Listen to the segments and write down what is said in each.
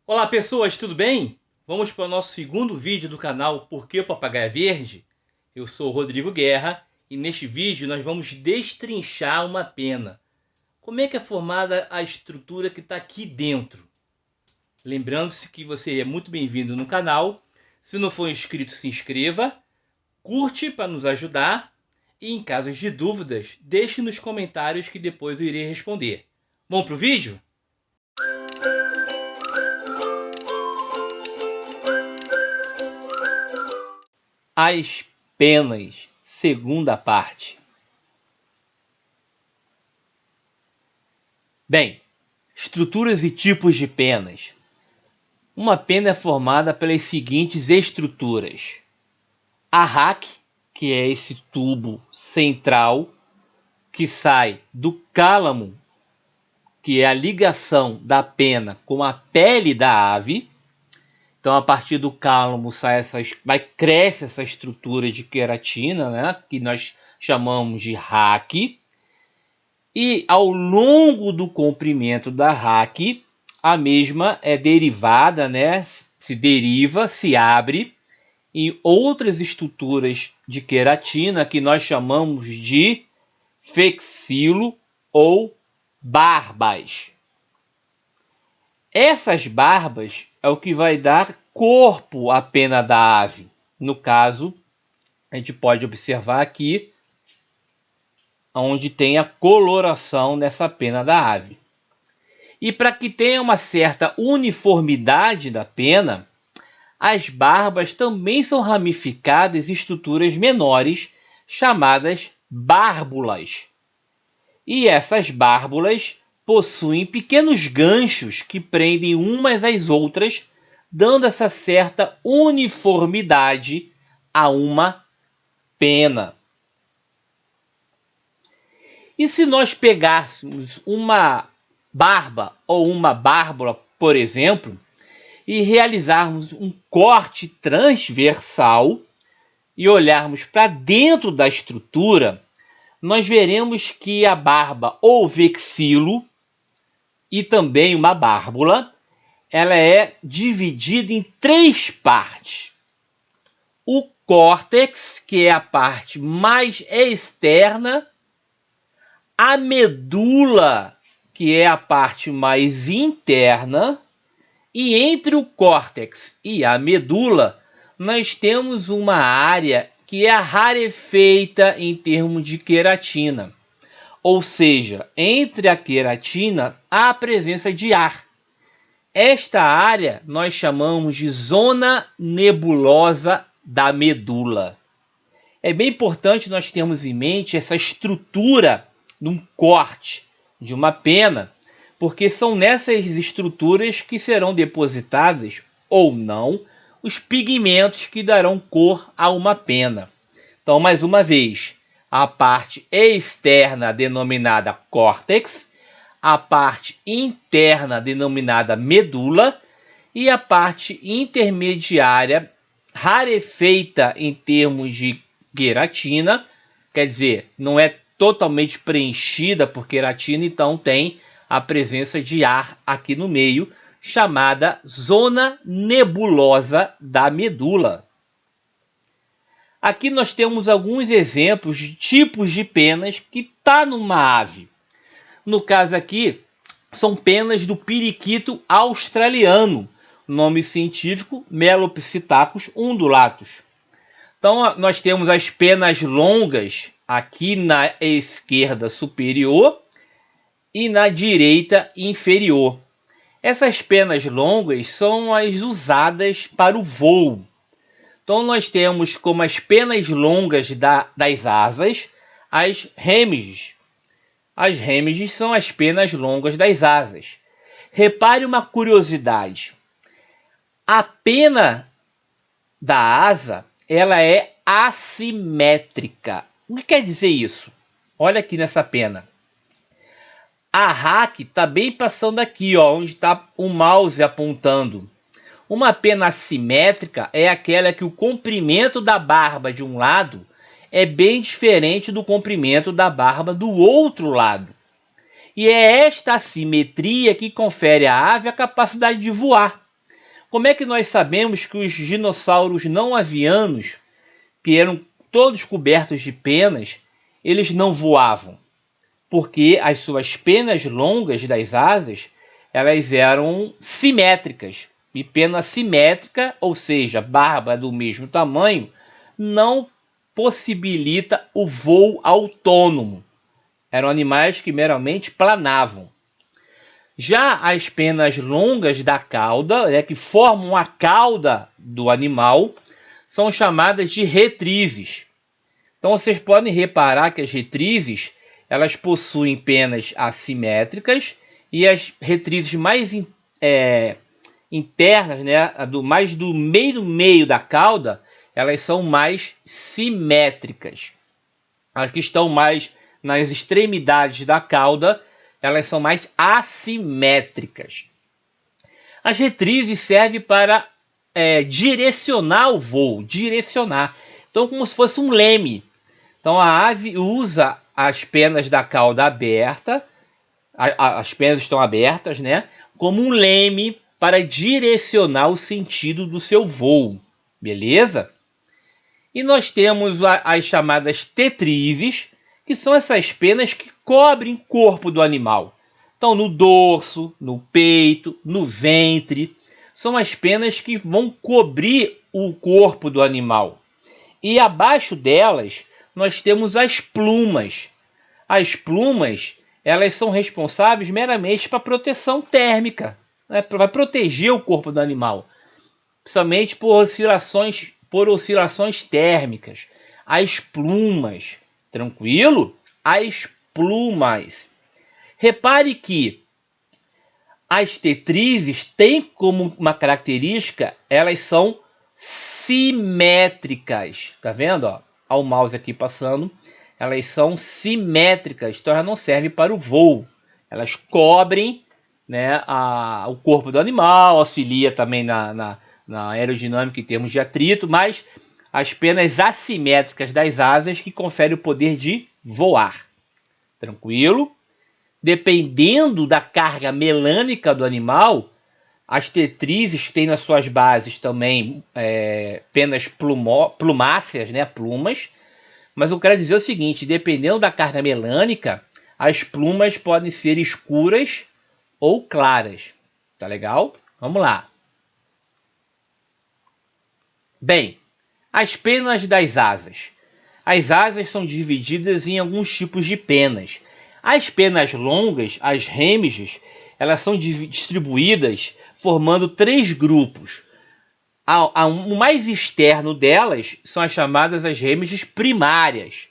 Olá pessoas, tudo bem? Vamos para o nosso segundo vídeo do canal Por que o Papagaio é Verde? Eu sou o Rodrigo Guerra e neste vídeo nós vamos destrinchar uma pena. Como é que é formada a estrutura que está aqui dentro? Lembrando-se que você é muito bem-vindo no canal. Se não for inscrito, se inscreva, curte para nos ajudar e em casos de dúvidas, deixe nos comentários que depois eu irei responder. Vamos para o vídeo? As penas, segunda parte. Bem, estruturas e tipos de penas. Uma pena é formada pelas seguintes estruturas. A raque, que é esse tubo central que sai do cálamo, que é a ligação da pena com a pele da ave. Então, a partir do cálamo cresce essa estrutura de queratina, né, que nós chamamos de raque. E ao longo do comprimento da raque, a mesma é derivada, né? Se abre em outras estruturas de queratina que nós chamamos de fexilo ou barbas. Essas barbas é o que vai dar corpo à pena da ave. No caso, a gente pode observar aqui onde tem a coloração nessa pena da ave. E para que tenha uma certa uniformidade da pena, as barbas também são ramificadas em estruturas menores, chamadas bárbulas. E essas bárbulas possuem pequenos ganchos que prendem umas às outras, dando essa certa uniformidade a uma pena. E se nós pegássemos uma barba ou uma bárbula, por exemplo, e realizarmos um corte transversal e olharmos para dentro da estrutura, nós veremos que a barba ou vexilo e também uma bárbula, ela é dividida em três partes. O córtex, que é a parte mais externa, a medula, que é a parte mais interna, e entre o córtex e a medula, nós temos uma área que é rarefeita em termos de queratina. Ou seja, entre a queratina há a presença de ar. Esta área nós chamamos de zona nebulosa da medula. É bem importante nós termos em mente essa estrutura de um corte, de uma pena, porque são nessas estruturas que serão depositadas, ou não, os pigmentos que darão cor a uma pena. Então, mais uma vez, a parte externa denominada córtex, a parte interna denominada medula e a parte intermediária rarefeita em termos de queratina, quer dizer, não é totalmente preenchida por queratina, então tem a presença de ar aqui no meio, chamada zona nebulosa da medula. Aqui nós temos alguns exemplos de tipos de penas que está numa ave. No caso aqui, são penas do periquito australiano, nome científico Melopsitacus undulatus. Então, nós temos as penas longas aqui na esquerda superior e na direita inferior. Essas penas longas são as usadas para o voo. Então, nós temos como as penas longas das asas as rêmiges. As rêmiges são as penas longas das asas. Repare uma curiosidade. A pena da asa ela é assimétrica. O que quer dizer isso? Olha aqui nessa pena. A raque está bem passando aqui, ó, onde está o mouse apontando. Uma pena assimétrica é aquela que o comprimento da barba de um lado é bem diferente do comprimento da barba do outro lado. E é esta assimetria que confere à ave a capacidade de voar. Como é que nós sabemos que os dinossauros não avianos, que eram todos cobertos de penas, eles não voavam? Porque as suas penas longas das asas, elas eram simétricas. E pena simétrica, ou seja, barba do mesmo tamanho, não possibilita o voo autônomo. Eram animais que meramente planavam. Já as penas longas da cauda, que formam a cauda do animal, são chamadas de retrizes. Então vocês podem reparar que as retrizes, elas possuem penas assimétricas e as retrizes mais internas, né, mais do meio da cauda, elas são mais simétricas. As que estão mais nas extremidades da cauda, elas são mais assimétricas. As retrizes servem para direcionar o voo, direcionar. Então, como se fosse um leme. Então, a ave usa as penas da cauda aberta, as penas estão abertas, né, como um leme para direcionar o sentido do seu voo. Beleza? E nós temos as chamadas tetrizes, que são essas penas que cobrem o corpo do animal. Então, no dorso, no peito, no ventre, são as penas que vão cobrir o corpo do animal. E abaixo delas, nós temos as plumas. As plumas, elas são responsáveis meramente para proteção térmica, né? Vai proteger o corpo do animal, principalmente por oscilações térmicas. As plumas, tranquilo? As plumas. Repare que as tetrizes têm como uma característica, elas são simétricas. Tá vendo? Ó, o mouse aqui passando. Elas são simétricas, então elas não servem para o voo. Elas cobrem, né, o corpo do animal, auxilia também na aerodinâmica em termos de atrito, mas as penas assimétricas das asas que conferem o poder de voar. Tranquilo? Dependendo da carga melânica do animal, as tetrizes têm nas suas bases também penas plumáceas, né, plumas. Mas eu quero dizer o seguinte, dependendo da carga melânica, as plumas podem ser escuras ou claras. Tá legal? Vamos lá. Bem, as penas das asas. As asas são divididas em alguns tipos de penas. As penas longas, as remiges, elas são distribuídas formando 3 grupos. O mais externo delas são as chamadas as remiges primárias.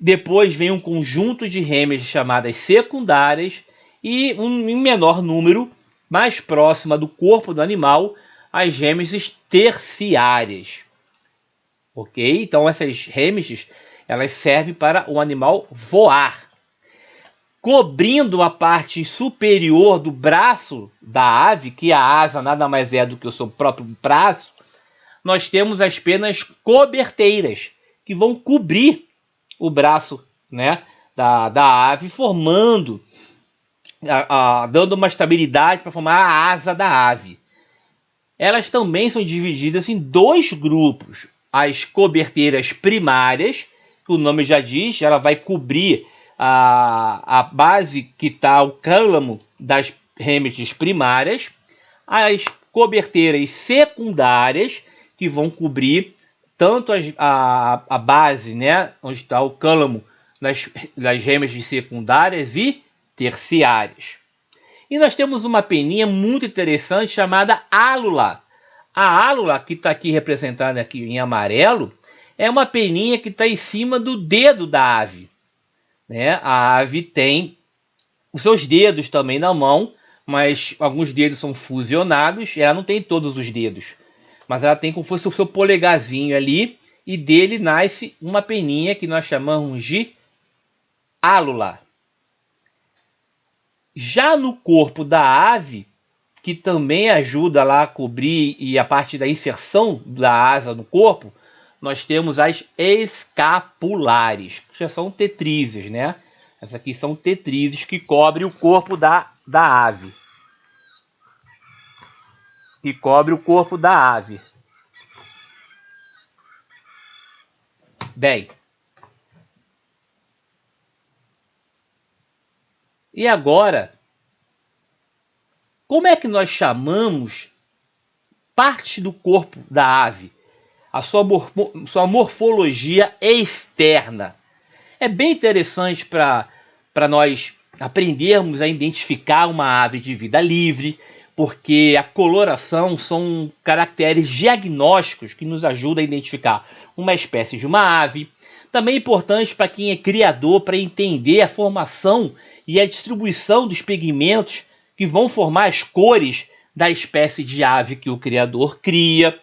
Depois vem um conjunto de remiges chamadas secundárias e em menor número, mais próxima do corpo do animal, as remiges terciárias. Ok? Então essas remiges, elas servem para o animal voar. Cobrindo a parte superior do braço da ave, que a asa nada mais é do que o seu próprio braço, nós temos as penas coberteiras, que vão cobrir o braço, né, da ave, formando, dando uma estabilidade para formar a asa da ave. Elas também são divididas em 2 grupos. As coberteiras primárias, que o nome já diz, ela vai cobrir a base que está o cálamo das remiges primárias. As coberteiras secundárias, que vão cobrir tanto a base, né, onde está o cálamo das remiges secundárias e terciárias. E nós temos uma peninha muito interessante chamada álula. A álula, que está aqui representada aqui em amarelo, é uma peninha que está em cima do dedo da ave. Né? A ave tem os seus dedos também na mão, mas alguns dedos são fusionados, ela não tem todos os dedos. Mas ela tem como se fosse o seu polegarzinho ali, e dele nasce uma peninha que nós chamamos de álula. Já no corpo da ave, que também ajuda lá a cobrir e a parte da inserção da asa no corpo, nós temos as escapulares, que já são tetrizes, né? Essas aqui são tetrizes que cobrem o corpo da ave. que cobre o corpo da ave. Bem, e agora, como é que nós chamamos parte do corpo da ave, a sua morfologia externa? É bem interessante para nós aprendermos a identificar uma ave de vida livre, porque a coloração são caracteres diagnósticos que nos ajudam a identificar uma espécie de uma ave. Também é importante para quem é criador, para entender a formação e a distribuição dos pigmentos que vão formar as cores da espécie de ave que o criador cria.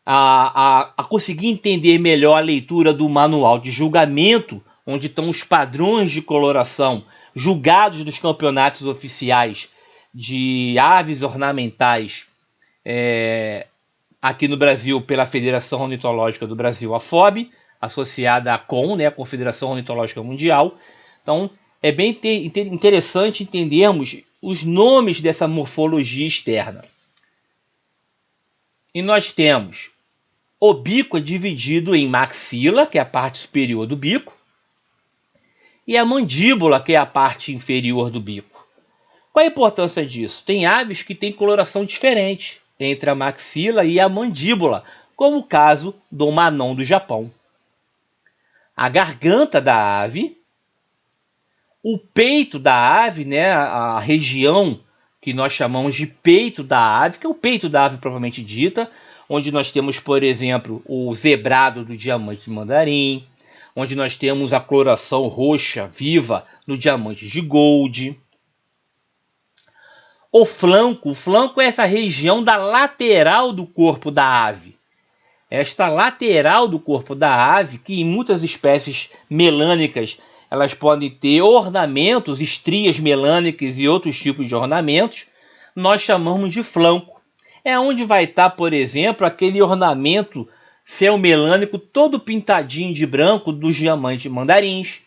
A conseguir entender melhor a leitura do manual de julgamento, onde estão os padrões de coloração julgados dos campeonatos oficiais de aves ornamentais aqui no Brasil pela Federação Ornitológica do Brasil, a FOB, associada à CON, né, a Confederação Ornitológica Mundial. Então, é bem interessante entendermos os nomes dessa morfologia externa. E nós temos o bico dividido em maxila, que é a parte superior do bico, e a mandíbula, que é a parte inferior do bico. Qual a importância disso? Tem aves que têm coloração diferente entre a maxila e a mandíbula, como o caso do manon do Japão. A garganta da ave, o peito da ave, né, a região que nós chamamos de peito da ave, que é o peito da ave propriamente dita, onde nós temos, por exemplo, o zebrado do diamante de mandarim, onde nós temos a coloração roxa viva no diamante de gold. O flanco é essa região da lateral do corpo da ave. Esta lateral do corpo da ave, que em muitas espécies melânicas elas podem ter ornamentos, estrias melânicas e outros tipos de ornamentos, nós chamamos de flanco. É onde vai estar, por exemplo, aquele ornamento feomelânico todo pintadinho de branco dos diamantes mandarins,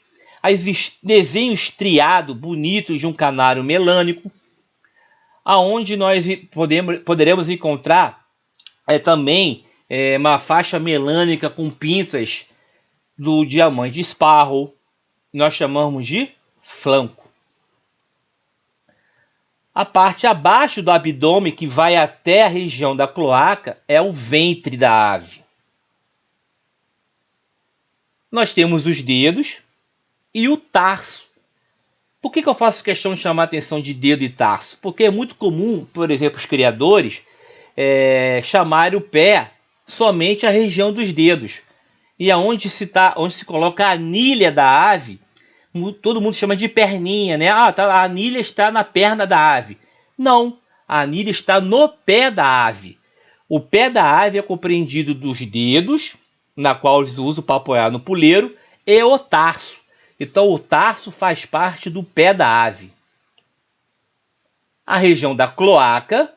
desenho estriado bonito de um canário melânico, aonde nós poderemos encontrar também uma faixa melânica com pintas do diamante Sparrow. Nós chamamos de flanco. A parte abaixo do abdômen, que vai até a região da cloaca, é o ventre da ave. Nós temos os dedos e o tarso. Por que eu faço questão de chamar a atenção de dedo e tarso? Porque é muito comum, por exemplo, os criadores chamarem o pé somente a região dos dedos. E aonde onde se coloca a anilha da ave, todo mundo chama de perninha, né? A anilha está na perna da ave. Não, a anilha está no pé da ave. O pé da ave é compreendido dos dedos, na qual eles usam para apoiar no puleiro, e o tarso. Então o tarso faz parte do pé da ave. A região da cloaca,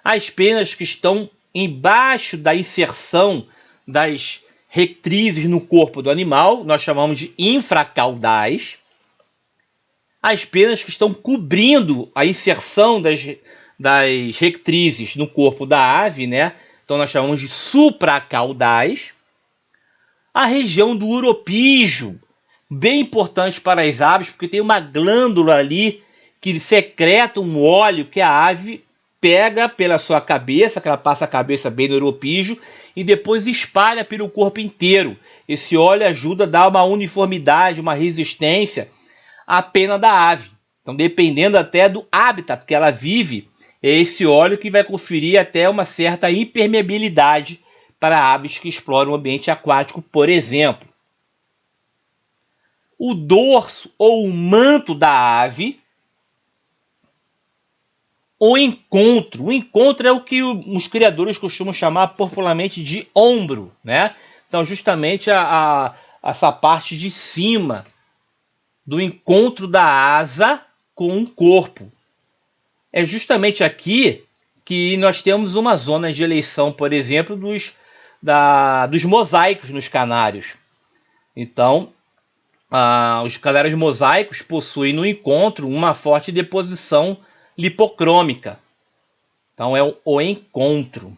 as penas que estão embaixo da inserção das retrizes no corpo do animal, nós chamamos de infracaudais. As penas que estão cobrindo a inserção das retrizes no corpo da ave, né? Então nós chamamos de supracaudais. A região do uropígio, bem importante para as aves, porque tem uma glândula ali que secreta um óleo que a ave pega pela sua cabeça, que ela passa a cabeça bem no uropígio, e depois espalha pelo corpo inteiro. Esse óleo ajuda a dar uma uniformidade, uma resistência à pena da ave. Então, dependendo até do habitat que ela vive, é esse óleo que vai conferir até uma certa impermeabilidade para aves que exploram o ambiente aquático, por exemplo. O dorso ou o manto da ave. O encontro é o que os criadores costumam chamar popularmente de ombro, né? Então, justamente essa parte de cima do encontro da asa com o corpo. É justamente aqui que nós temos uma zona de eleição, por exemplo, dos mosaicos nos canários. Então, os canários mosaicos possuem no encontro uma forte deposição lipocrômica. Então é o encontro.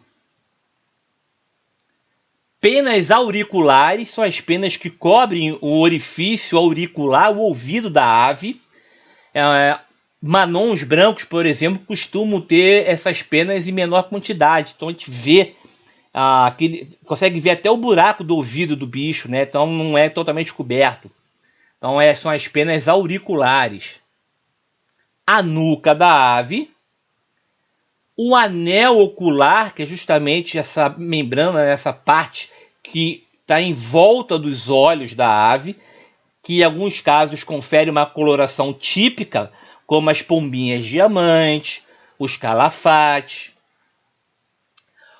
Penas auriculares são as penas que cobrem o orifício auricular, o ouvido da ave. Manons brancos, por exemplo, costumam ter essas penas em menor quantidade. Então a gente vê, consegue ver até o buraco do ouvido do bicho, né? Então não é totalmente coberto. Então são as penas auriculares. A nuca da ave. O anel ocular, que é justamente essa membrana, essa parte que está em volta dos olhos da ave, que em alguns casos confere uma coloração típica, como as pombinhas diamante, os calafates.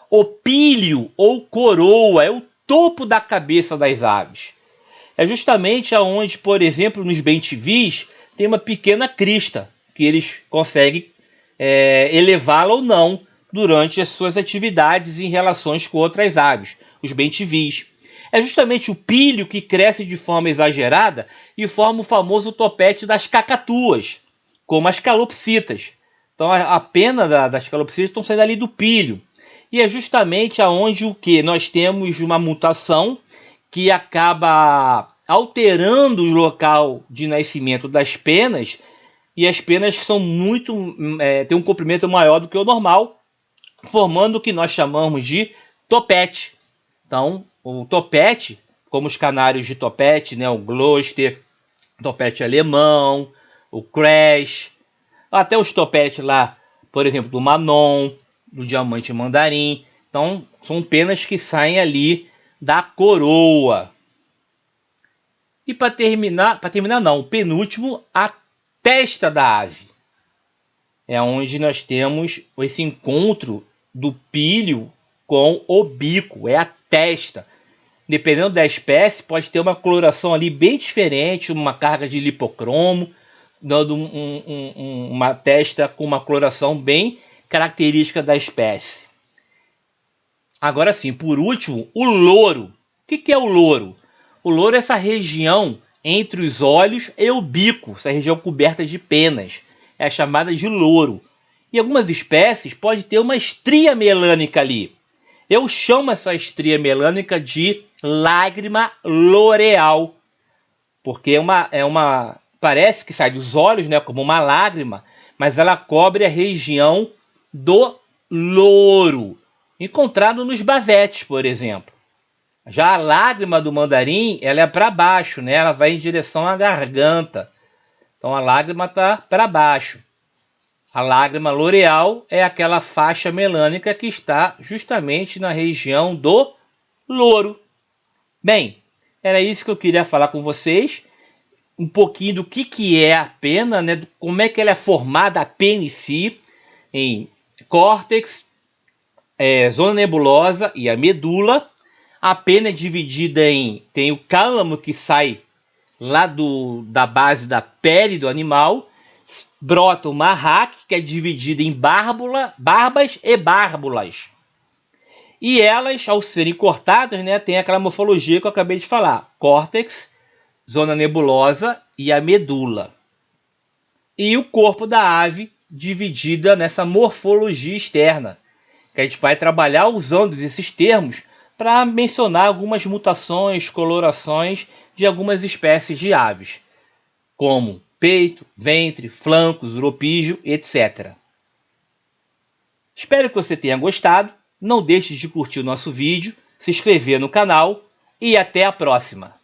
O pílio ou coroa é o topo da cabeça das aves. É justamente aonde, por exemplo, nos bem-te-vis, tem uma pequena crista, que eles conseguem elevá-la ou não durante as suas atividades em relações com outras aves, os bem-te-vis. É justamente o pílio que cresce de forma exagerada e forma o famoso topete das cacatuas, como as calopsitas. Então a pena das calopsitas estão saindo ali do pílio. E é justamente aonde nós temos uma mutação que acaba alterando o local de nascimento das penas, e as penas são têm um comprimento maior do que o normal, formando o que nós chamamos de topete. Então, o topete, como os canários de topete, né, o Gloucester, topete alemão, o Crash, até os topetes lá, por exemplo, do Manon, do diamante mandarim. Então, são penas que saem ali da coroa. E para terminar não, o penúltimo, a testa da ave. É onde nós temos esse encontro do pílio com o bico, é a testa. Dependendo da espécie, pode ter uma coloração ali bem diferente, uma carga de lipocromo, dando uma testa com uma coloração bem característica da espécie. Agora sim, por último, o louro. O que é o louro? O louro é essa região entre os olhos e o bico, essa região coberta de penas. É chamada de louro. Em algumas espécies pode ter uma estria melânica ali. Eu chamo essa estria melânica de lágrima loreal, porque parece que sai dos olhos, né, como uma lágrima, mas ela cobre a região do louro, encontrado nos bavetes, por exemplo. Já a lágrima do mandarim, ela é para baixo, né? Ela vai em direção à garganta. Então a lágrima está para baixo. A lágrima loreal é aquela faixa melânica que está justamente na região do louro. Bem, era isso que eu queria falar com vocês. Um pouquinho do que é a pena, né? Como é que ela é formada, a pena em si, em córtex, zona nebulosa e a medula. A pena é dividida tem o cálamo que sai lá da base da pele do animal, brota o marraque, que é dividida em barbas e bárbulas. E elas, ao serem cortadas, né, tem aquela morfologia que eu acabei de falar: córtex, zona nebulosa e a medula. E o corpo da ave dividida nessa morfologia externa, que a gente vai trabalhar usando esses termos para mencionar algumas mutações, colorações de algumas espécies de aves, como peito, ventre, flancos, uropígio, etc. Espero que você tenha gostado. Não deixe de curtir o nosso vídeo, se inscrever no canal e até a próxima!